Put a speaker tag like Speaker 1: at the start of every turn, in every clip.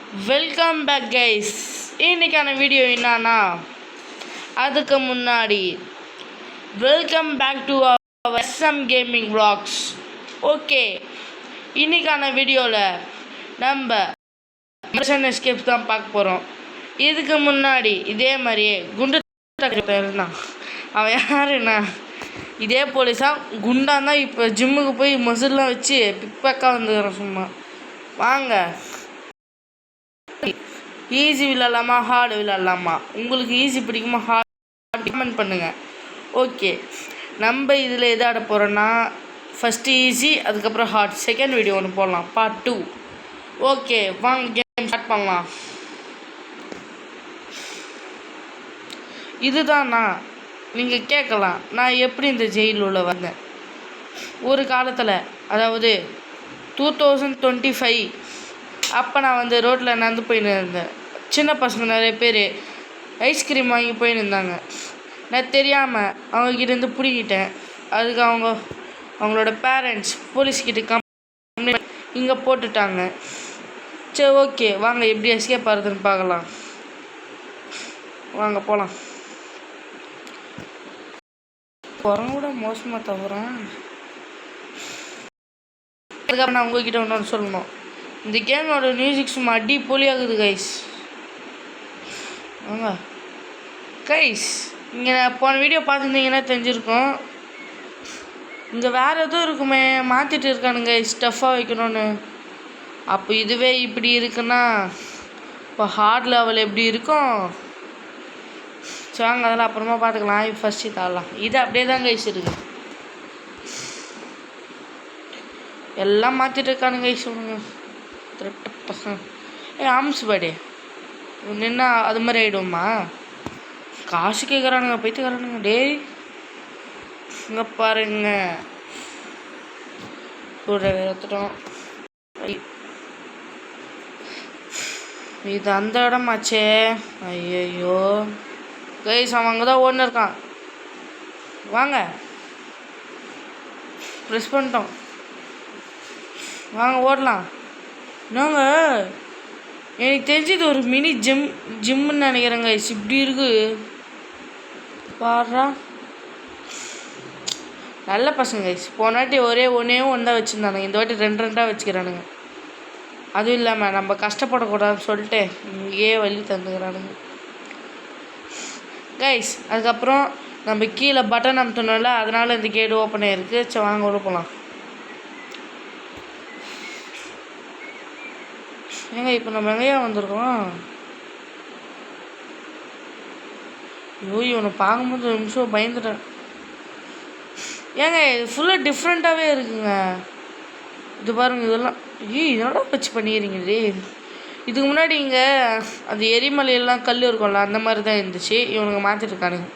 Speaker 1: Welcome back guys. இன்றைக்கான video என்னன்னா, அதுக்கு முன்னாடி welcome back to our SM gaming vlogs. Okay, இன்றைக்கான வீடியோவில் நம்ம மிஷன் எஸ்கேப்ஸ் தான் பார்க்க போகிறோம். இதுக்கு முன்னாடி இதே மாதிரியே குண்டு இருந்தான். அவன் யாருன்னா இதே போலீஸாக குண்டான் தான். இப்போ ஜிம்முக்கு போய் மசில்லாம் வச்சு பிக்பேக்காக வந்துக்கிறோம். சும்மா வாங்க, ஈஸி விளாட்லாமா ஹார்டு விளாட்லாமா? உங்களுக்கு ஈஸி பிடிக்குமா ஹார்ட் கமெண்ட் பண்ணுங்கள். ஓகே, நம்ம இதில் எது ஆட போகிறோன்னா, ஃபஸ்ட்டு ஈஸி, அதுக்கப்புறம் ஹார்ட். செகண்ட் வீடியோ ஒன்று போடலாம், பார்ட் 2. ஓகே, வாங்க கேம் ஸ்டார்ட் பண்ணலாம். இதுதான்னா நீங்கள் கேட்கலாம், நான் எப்படி இந்த ஜெயில் உள்ள வந்தேன்? ஒரு காலத்தில், அதாவது 2025 அப்போ நான் வந்து ரோட்டில் நடந்து போயின்னு இருந்தேன். சின்ன பசங்க நிறைய பேர் ஐஸ்கிரீம் வாங்கி போயின்னு இருந்தாங்க. நான் தெரியாமல் அவங்கக்கிட்டேருந்து பிடிக்கிட்டேன். அதுக்கு அவங்களோட பேரண்ட்ஸ் போலீஸ்கிட்ட கம்ப்ளைண்ட் இங்கே போட்டுட்டாங்க. சரி, ஓகே, வாங்க எப்படி எஸ்கேப் ஆகுதுன்னு பார்க்கலாம். வாங்க போகலாம். குரங்கு கூட மோசமாக தவிரேன். அதுக்கப்புறம் நான் உங்ககிட்ட ஒன்று சொல்லணும். இந்த கேமோட மியூசிக் சும்மா அடி போலியாகுது கைஸ். வாங்க கைஸ், இங்கே நான் போன வீடியோ பார்த்துருந்தீங்கன்னா தெரிஞ்சிருக்கும். இங்கே வேறு எதுவும் இருக்குமே, மாற்றிட்டு இருக்கானுங்க ஸ்டஃப்பாக வைக்கணும்னு. அப்போ இதுவே இப்படி இருக்குன்னா இப்போ ஹார்ட் லெவல் எப்படி இருக்கும்? வாங்க, அதெல்லாம் அப்புறமா பார்த்துக்கலாம். ஃபஸ்ட்டு தாடலாம். இது அப்படியே தான் கைஸ் இருக்குது. எல்லாம் மாற்றிட்டு இருக்கானுங்க கைஸ். சொல்லுங்க திருட்டு பசங்க. ஆம்ஸ் பர்டே நின்னா அது மாதிரி ஆகிடுமா? காசு கேட்குறானுங்க, போய்த்துக்கிறானுங்க. டேய் இங்கே பாருங்க, எடுத்துட்டோம். இது அந்த இடமாச்சே. ஐயோ கைஸ், அவன் அங்கே தான் ஓடுன்னு இருக்கான். வாங்க, ப்ரெஸ் பண்ணிட்டோம். வாங்க ஓடலாம். என்னங்க, எனக்கு தெரிஞ்சது ஒரு மினி ஜிம்முன்னு நினைக்கிறேங்க. இப்படி இருக்கு பாடுறா. நல்ல பசங்க கைஸ். போனாட்டி ஒன்று தான் வச்சுருந்தானுங்க. இந்த வாட்டி 2 வச்சுக்கிறானுங்க. அதுவும் இல்லாமல் நம்ம கஷ்டப்படக்கூடாதுன்னு சொல்லிட்டு இங்கேயே வழி தந்துக்கிறானுங்க கைஸ். அதுக்கப்புறம் நம்ம கீழே பட்டன் அமுத்தணும்ல, அதனால் இந்த கேடு ஓப்பன் ஆகிருக்கு. சரி வாங்க உள்ள போகலாம். ஏங்க இப்போ நம்ம எங்கேயா வந்திருக்கோம்? ஐயோ, இவனை பார்க்கும்போது ஒரு நிமிஷம் பயந்துட்டேன். ஏங்க இது ஃபுல்லாக டிஃப்ரெண்ட்டாகவே இருக்குங்க. இது பாருங்க, இதெல்லாம் இதோட வச்சு பண்ணிடுறீங்களே. இதுக்கு முன்னாடி இங்கே அந்த எரிமலையெல்லாம் கல் இருக்கும்ல, அந்த மாதிரி தான் இருந்துச்சு. இவனுங்க மாற்றிட்டுருக்கானுங்க.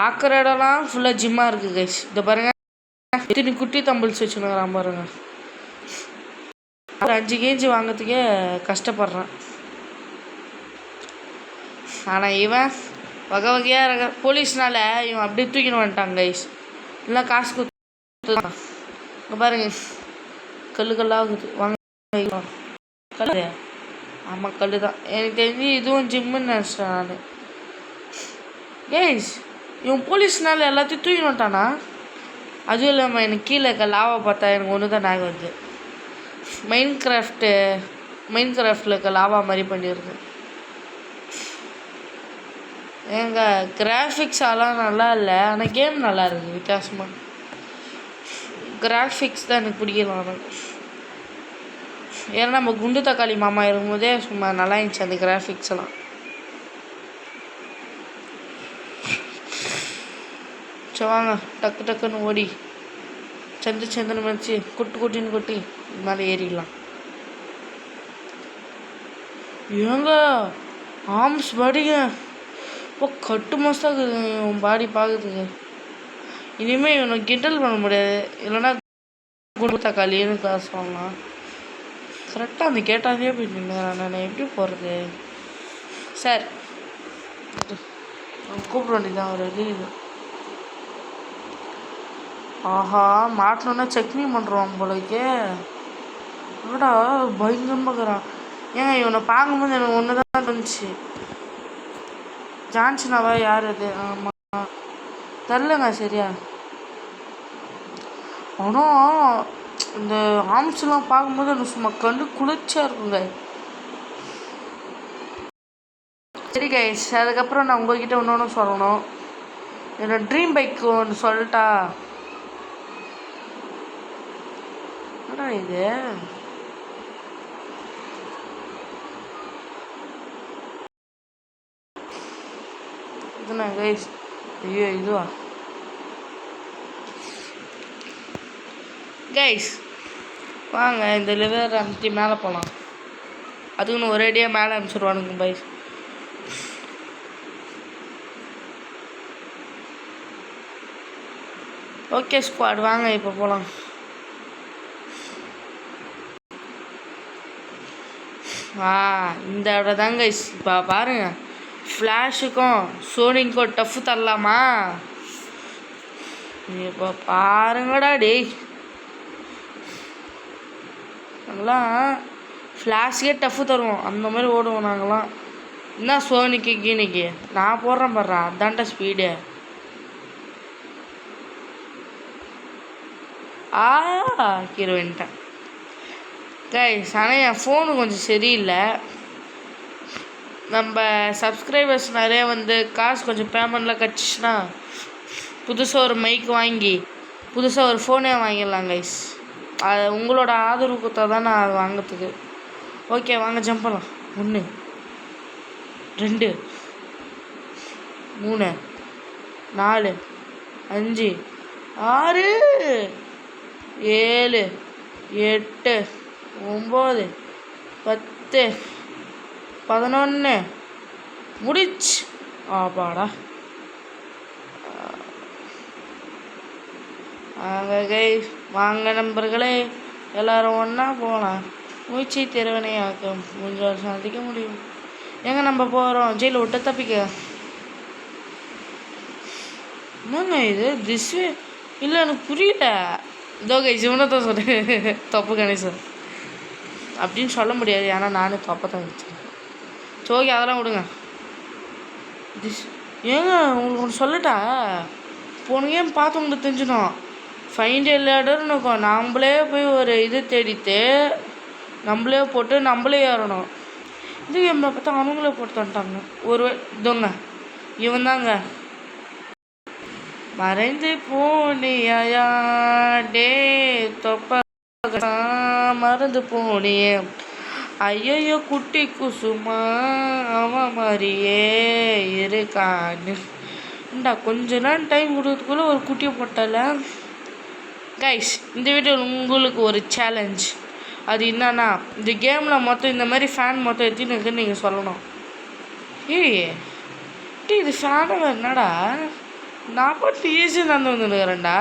Speaker 1: பார்க்குற இடம்லாம் ஃபுல்லாக ஜிம்மாக இருக்குது கைஸ். இதை பாருங்கள், இத்தனை குட்டி தம்பிள்ஸ் வச்சுனுங்கிறான் பாருங்க. 5 kg வாங்கிறதுக்கே கஷ்டப்படுறான். ஆனால் இவன் வகை வகையாக இருக்க போலீஸ்னால இவன் அப்படியே தூக்கின்னு வந்துட்டாங்க கைஸ். இல்லை காசு கொடுத்து. இங்கே பாருங்க, கல்லாகுது. வாங்க கல். ஆமாம், கல் தான். எனக்கு தெரிஞ்சு இதுவும் ஜிம்முன்னு நினச்சிட்டேன் நான். கைஸ், இவன் போலீஸ்னால எல்லாத்தையும் தூக்கின்னு வந்துட்டானா? அதுவும் இல்லாமல் எனக்கு கீழே இருக்க லாவை பார்த்தா எனக்கு ஒன்று தான் ஞாபகம் வருது. மைன்கிராஃப்டில் இருக்க லாவா மாதிரி பண்ணியிருக்கு. ஏங்க கிராஃபிக்ஸ் எல்லாம் நல்லா இல்லை, ஆனால் கேம் நல்லா இருக்குது. வித்தியாசமாக கிராஃபிக்ஸ் தான் எனக்கு பிடிக்கல. ஏன்னா நம்ம குண்டு தக்காளி மாமா இருக்கும்போதே சும்மா நல்லா இருந்துச்சு அந்த கிராஃபிக்ஸ் எல்லாம். சரி வாங்க, டக்குன்னு ஓடி சந்துன்னு வச்சு குட்டின்னு கொட்டி மேலே ஏறிடலாம். ஏங்க ஆம்ஸ் பாடிங்க இப்போ கட்டு மாசாக இருக்குது இவன் பாடி பார்க்குறதுக்கு. இனிமேல் இவனை கிண்டல் பண்ண முடியாது. இல்லைன்னா குண்டு தக்காளின்னு காசு வாங்கலாம். கரெக்டாக அந்த கேட்டாதே போயிட்டு நான் எப்படி போகிறது? சார் கூப்பிட வேண்டியதான் ஒரு இது. ஆஹா, மாட்டணுன்னா சட்னி பண்ணுறோம் போலக்கே. என்னடா பயங்கரமாக இருக்கிறான். ஏங்க இவனை பார்க்கும்போது எனக்கு ஒன்று தான் தோணுச்சு. ஜான்சனாவா யார் அது? ஆமாம், தெரிலங்க சரியா. ஆனால் இந்த ஆம்ஸ்லாம் பார்க்கும்போது எனக்கு சும்மா கண்டு குளிர்ச்சியாக இருக்குங்க. சரி கைஸ், அதுக்கப்புறம் நான் உங்கள்கிட்ட இன்னொன்று சொல்லணும். என்னோட ட்ரீம் பைக் ஒன்று சொல்லட்டா? என்னடா இது? இதுண்ணா கைஸ். ஐயோ இதுவா கைஸ்? வாங்க இந்த லிவர் அமுத்தி மேலே போகலாம். அதுக்குன்னு ஒரேடியாக மேலே அனுப்பிச்சிடுவானுங்க பைஸ். ஓகே ஸ்குவாட், வாங்க இப்போ போகலாம். இந்த இடம் தாங்க இப்போ பாருங்க. ஃப்ளாஷுக்கும் சோனிக்கும் டஃப்பு தரலாமா? இப்போ பாருங்கடா டேய், நாங்களாம் ஃப்ளாஷுக்கே டஃப்பு தருவோம், அந்த மாதிரி ஓடுவோம் நாங்களாம். என்ன சோனிக்கு கீனிக்கு நான் போடுறேன் பாடுறா, அதான்டா ஸ்பீடு. கீழே வந்துட்டேன் கைஸ். ஆனால் என் ஃபோனு கொஞ்சம் சரியில்லை. நம்ம சப்ஸ்கிரைபர்ஸ் நிறைய காசு கொஞ்சம் பேமெண்ட்லாம் கிடச்சிச்சின்னா புதுசாக ஒரு மைக் வாங்கி புதுசாக ஒரு ஃபோனே வாங்கிடலாம் கைஸ். அது உங்களோட ஆதரவு கொடுத்தா தான் நான் அது வாங்கிறதுக்கு. ஓகே வாங்க ஜம்ப் பண்ணலாம். 1 2 3 4 5 6 7 8 9 10 11 முடிச்சு. ஆப்பாடா. வாங்க நண்பர்களே, எல்லாரும் ஒன்றா போகலாம். மூச்சு திறவனையாக்கும் கொஞ்சம் சாதிக்க முடியும். எங்கே நம்ம போகிறோம்? ஜெயிலில் விட்டு தப்பிக்க. என்னங்க இது திஸ்வே இல்லை, எனக்கு புரியல. இதோ கைஸ் இவனை தான் சொல்கிறேன். தப்பு கணேசன் அப்படின்னு சொல்ல முடியாது, ஏன்னா நானும் தப்பை தான் வச்சேன். சோகி அதெல்லாம் விடுங்க. ஏங்க உங்களுக்கு ஒன்று சொல்லட்டா? போன கேம் பார்த்து உங்களுக்கு தெரிஞ்சிடும். ஃபைண்ட் எல்லாடர்னு இருக்கும். நம்மளே போய் ஒரு இது தேடிட்டு நம்மளே போட்டு நம்மளே ஏறணும். இது கேமில் பார்த்தா அவங்களே போட்டு வந்துட்டாங்க. ஒரு இதோங்க இவன் தாங்க. மறைந்து போனியா டே தொப்ப மறந்து போனியே, ஐயோ குட்டி குசுமா அவன் மாதிரியே இருக்கான்னு. கொஞ்ச நேரம் டைம் கொடுக்கறதுக்குள்ளே ஒரு குட்டியை போட்டால. கைஸ் இந்த வீடியோவில் உங்களுக்கு ஒரு சேலஞ்ச். அது என்னன்னா, இந்த கேமில் மொத்தம் இந்த மாதிரி ஃபேன் மொத்தம் எத்தின்னு இருக்குன்னு நீங்கள் சொல்லணும். இது ஃபேனை என்னடா நான் பாட்டு ஈஸியாக நடந்து வந்துருக்கிறேன்டா.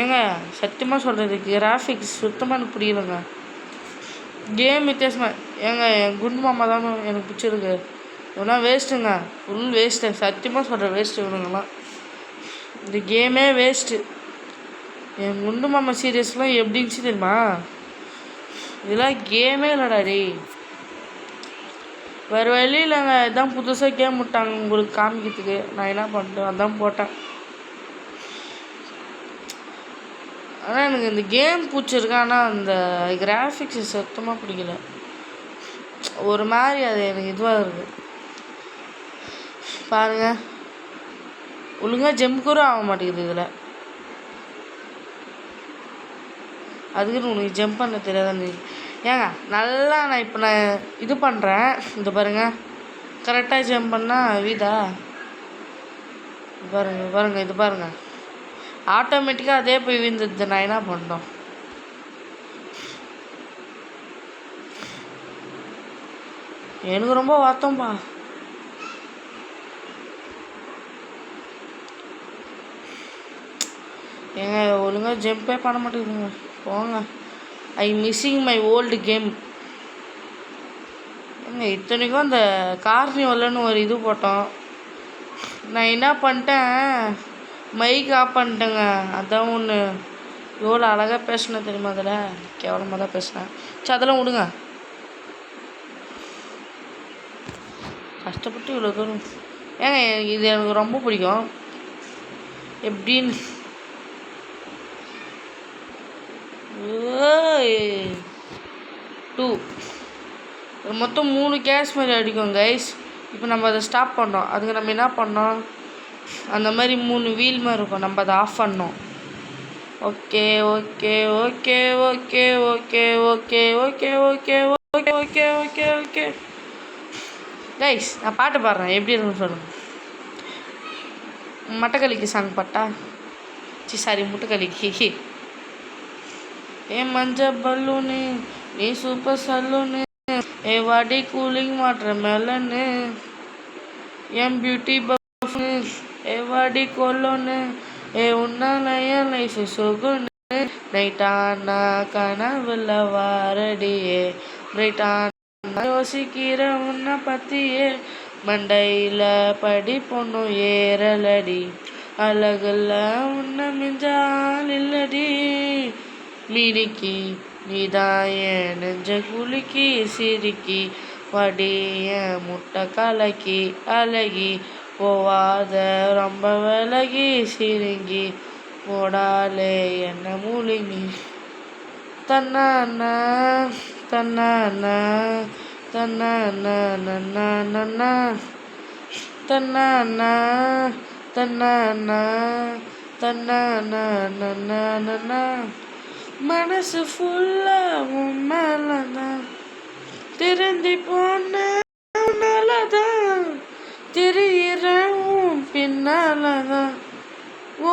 Speaker 1: ஏங்க சத்தியமாக சொல்கிறது, கிராஃபிக்ஸ் சுத்தமாக எனக்கு புரியலைங்க. கேம் வித்தியாசமாக. ஏங்க என் குண்டு மாமா தான் எனக்கு பிடிச்சிருக்கு. இதெல்லாம் வேஸ்ட்டுங்க, ஃபுல் வேஸ்ட்டு. சத்தியமாக சொல்கிறேன் வேஸ்ட்டு இவனுங்கெல்லாம். இந்த கேமே வேஸ்ட்டு. என் குண்டு மாமா சீரியஸ்லாம் எப்படி இருந்துச்சு தெரியுமா? இதெல்லாம் கேமே இல்லைடா டே. வேறு வழி இல்லைங்க, இதான் புதுசாக கேம் விட்டாங்க உங்களுக்கு காமிக்கிறதுக்கு. நான் என்ன பண்ணிட்டேன் அதான் போட்டேன். ஆனால் எனக்கு இந்த கேம் பிடிச்சிருக்கு, ஆனால் அந்த கிராஃபிக்ஸு சுத்தமாக பிடிக்கல. ஒரு மாதிரி அது எனக்கு இதுவாக இருக்குது. பாருங்கள், ஒழுங்காக ஜம்ப் கூட ஆக மாட்டேங்குது இதில். அதுக்குன்னு உனக்கு ஜம்ப் பண்ண தெரியாதான்னு. ஏங்க நல்லா நான் இப்போ இது பண்ணுறேன். இந்த பாருங்கள், கரெக்டாக ஜம்ப் பண்ணால் வீதா பாருங்கள் இது பாருங்கள், ஆட்டோமேட்டிக்காக அதே போய் விழுந்துடுது. நான் என்ன பண்ணோம்? எனக்கு ரொம்ப வருத்தம்பா. ஏங்க ஒழுங்காக ஜம்பே பண்ண மாட்டேங்குதுங்க. போங்க, ஐ மிஸ்ஸிங் மை ஓல்டு கேம். ஏங்க இத்தனைக்கும் அந்த கார்னிவல்னு ஒரு இது போட்டோம். நான் என்ன பண்ணிட்டேன், மைக் ஆஃப் பண்ணிட்டேங்க. அதான் ஒன்று. எவ்வளோ அழகாக பேசினேன் தெரியுமா? அதில் கேவலமாக தான் பேசினேன். சரி அதெல்லாம் விடுங்க. கஷ்டப்பட்டு இவ்வளோ தூரம் ஏங்க இது எனக்கு ரொம்ப பிடிக்கும். எப்படின்னு டூ மொத்தம் 3 கேஸ் மாதிரி அடிக்கும் கைஸ். இப்போ நம்ம அதை ஸ்டாப் பண்ணோம். அதுக்கு நம்ம என்ன பண்ணோம், அந்த மாதிரி 3 வீல் மாதிரி இருக்கும், நம்ம அதை ஆஃப் பண்ணோம். Okay okay okay okay okay okay okay okay okay okay okay okay guys, நான் பாட்டு பாடுறேன், எப்படி இருக்குன்னு சொல்லுங்கள். மட்டக்களிக்கு சாங் பாட்டா? சாரி, முட்டைக்களிக்கு. ஏ மஞ்ச பல்லூனு நீ சூப்பர் சல்லூனு, ஏ வாடி கூலிங் மாட்டுற மேலன்னு, என் பியூட்டி பஃப்னு, ஏ வாடி கொல்லோன்னு, ஏ உன்னால என் லைஃப் சொகுன்னு, நைட்டானா கனவுல வாரடியே, பிரைட்டானா யோசிக்கிற உன்னை பற்றியே, மண்டையில் படி பொண்ணு ஏறலடி, அழகுல உன்னை மிஞ்சால் இல்லடி, மினிக்கி நீதான் என் நெஞ்ச குலுக்கி சிரிக்கி, வடிய முட்டை கலக்கி அழகி, போவாத ரொம்ப விலகி சிரிங்கி, போடாலே என்ன மூலிங்கி, தன்னானா தன்னானா தன்னானா நன்னா தன்னானா தன்னானா தன்னானா நன்னா, மனசு ஃபுல்லா உன் மேலதான், திருந்தி போனதான், தெரியிற உன் பின்னாலதான்,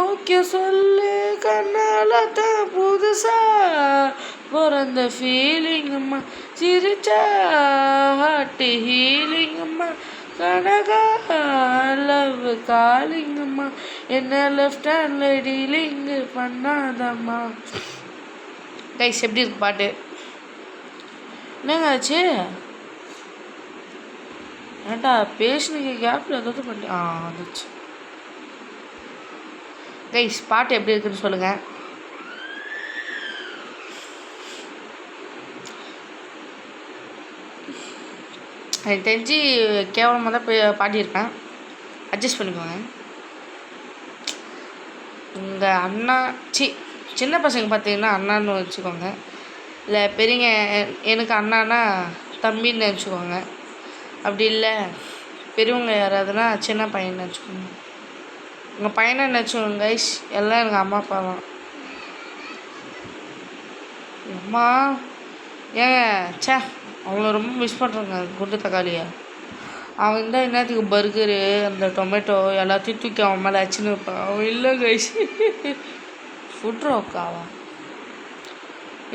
Speaker 1: ஓகே சொல்லு கண்ணாலதான், புதுசா பிறந்த ஃபீலிங்கம்மா, சிரிச்சா ஹார்ட்டு ஹீலிங்கம்மா, கனகா லவ் காலிங்கம்மா, என்ன லெஃப்ட் ஹேண்டில் டீலிங் பண்ணாதம்மா. கைஸ், எப்படி இருக்கு பாட்டு? என்னங்க ஆச்சு? ஏன்டா பேசுனீங்க கேப்பில் ஏதாவது பண்ணி வந்துச்சு. கைஸ், பாட்டு எப்படி இருக்குன்னு சொல்லுங்கள். எனக்கு தெரிஞ்சு கேவலமாக தான் பாடியிருப்பேன், அட்ஜஸ்ட் பண்ணிக்கோங்க. உங்கள் அண்ணா சின்ன பசங்க பார்த்தீங்கன்னா அண்ணான்னு வச்சுக்கோங்க, இல்லை பெரியங்க எனக்கு அண்ணானா தம்பின்னு நினச்சிக்கோங்க. அப்படி இல்லை பெரியவங்க யாராவதுனா சின்ன பையன் நினச்சிக்கோங்க. உங்கள் பையனை நினச்சிக்கோங்க கைஸ், எல்லாம் எனக்கு அம்மா அப்பா தான். அம்மா ஏங்க அவங்கள ரொம்ப மிஸ் பண்ணுறேங்க, குண்டு தக்காளியை. அவன் தான் என்னத்துக்கு பர்கரு அந்த டொமேட்டோ எல்லாத்தையும் தூக்கி அவன் மேலே அச்சுன்னு வைப்பான். அவன் இல்லை கைஸ், ஃபுட் ரோக்காவா?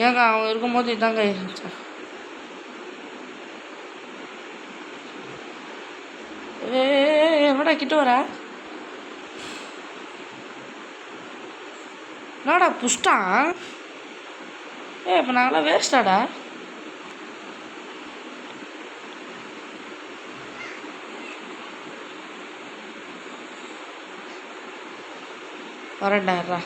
Speaker 1: ஏங்க அவன் இருக்கும்போது இதாங்க இருந்துச்சா? என்னடா கிட்ட வர? என்னடா புஷ்டான்? இப்போ நாங்களாம் வேஸ்டாடா. வரண்டாரா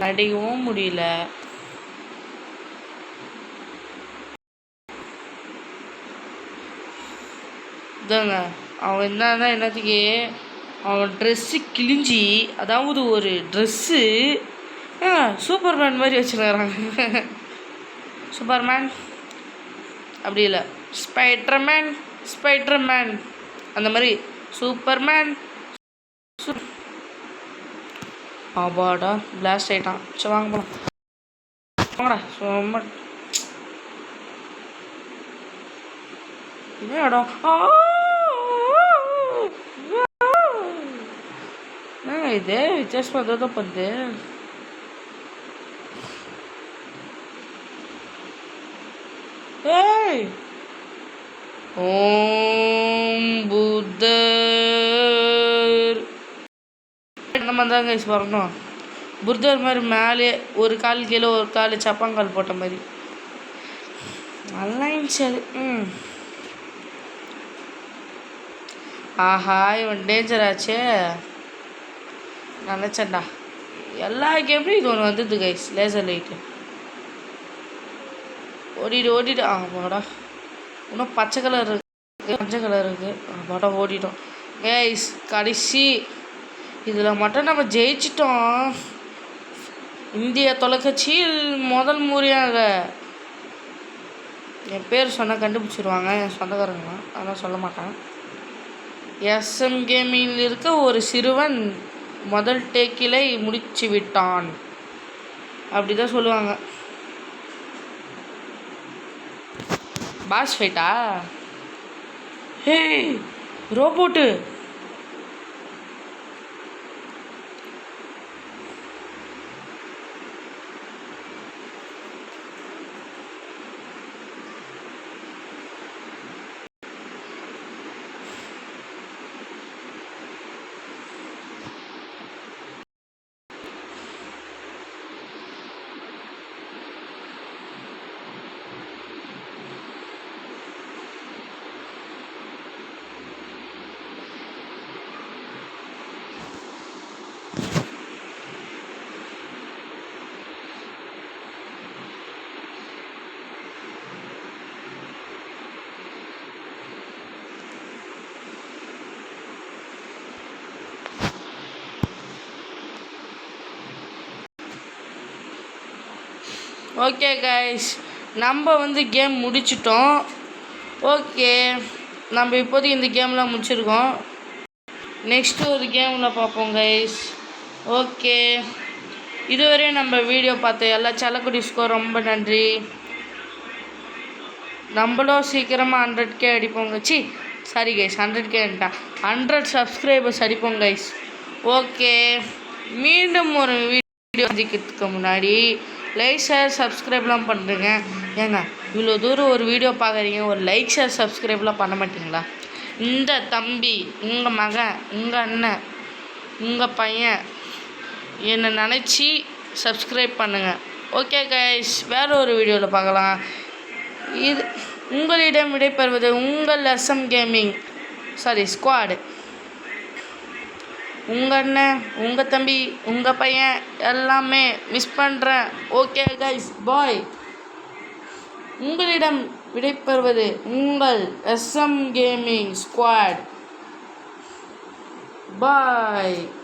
Speaker 1: நடிக்கவும் முடியல. இதாங்க அவன் என்னதான் என்னத்துக்கு அவன் ட்ரெஸ்ஸு கிழிஞ்சி, அதாவது ஒரு ட்ரெஸ்ஸு சூப்பர்மேன் மாதிரி வச்சுருக்கிறாங்க. சூப்பர்மேன் அப்படி இல்லை, ஸ்பைடர்மேன் அந்த மாதிரி சூப்பர்மேன். ஆபாடா பிளாஸ்ட் ஆகிட்டான். சரி வாங்க போகலாம், வாங்கடா. ரொம்ப இதே இடம் இதே வித்தியாசமாக தான் பண்ணுது. ஏய் ஓம் புத்தர் இந்த மாதிரி தாங்க வரணும். புத்தர் மாதிரி மேலே ஒரு கால் கீழே ஒரு கால் சப்பாங்கால் போட்ட மாதிரி நல்லா இருந்துச்சு அது. ஆஹா இவன் டேஞ்சர் ஆச்சே நினச்சேன்டா. எல்லா கேம்லையும் இது ஒன்று வந்தது கைஸ், லேசர் லைட்டு. ஓடிடு வாடா. இன்னும் பச்சை கலர் இருக்குது, மஞ்சள் கலர் இருக்குது. வாடா ஓடிட்டோம் கைஸ். கடைசி இதில் மட்டும் நம்ம ஜெயிச்சிட்டோம். இந்திய தொலைக்காட்சியில் முதல் முறையாக என் பேர் சொன்னால் கண்டுபிடிச்சிருவாங்க என் சொந்தக்காரங்க, அதெல்லாம் சொல்ல மாட்டேன். எஸ்எம் கேமிங்கில் இருக்க ஒரு சிறுவன் முதல் டேக்கிலை முடிச்சு விட்டான் அப்படி தான் சொல்லுவாங்க. பாஸ் ஃபைட்டா? ஹே ரோபோட்டு. ஓகே கைஸ், நம்ம கேம் முடிச்சிட்டோம். ஓகே, நம்ம இப்போதைக்கு இந்த கேம்லாம் முடிச்சிருக்கோம். நெக்ஸ்ட்டு ஒரு கேமில் பார்ப்போம் கைஸ். ஓகே, இதுவரையும் நம்ம வீடியோ பார்த்த எல்லா செல்லக்குடிஸ்க்கும் ரொம்ப நன்றி. நம்மளும் சீக்கிரமாக 100K அடிப்போங்க. சாரி கைஸ், 100K 100 சப்ஸ்கிரைபர்ஸ் அடிப்போம் கைஸ். ஓகே, மீண்டும் ஒரு வீடியோ சந்திக்கிறதுக்கு முன்னாடி லைக் ஷேர் சப்ஸ்கிரைப்லாம் பண்ணுறேங்க. ஏங்க இவ்வளோ தூரம் ஒரு வீடியோ பார்க்குறீங்க, ஒரு லைக் ஷேர் சப்ஸ்கிரைப்லாம் பண்ண மாட்டிங்களா? இந்த தம்பி, உங்கள் மகன், உங்கள் அண்ணன், உங்கள் பையன் என்னை நினச்சி சப்ஸ்கிரைப் பண்ணுங்கள். ஓகே கைஸ், வேறு ஒரு வீடியோவில் பார்க்கலாம். இது உங்களிடம் விடைபெறுவது உங்கள் எஸ்எம் கேமிங் ஸ்குவாடு. உங்கள் அண்ணன், உங்கள் தம்பி, உங்கள் பையன் எல்லாமே மிஸ் பண்ணுறேன். ஓகே கைஸ், பாய். உங்களிடம் விடைபெறுவது உங்கள் எஸ்எம் கேமிங் ஸ்குவாட். பாய்.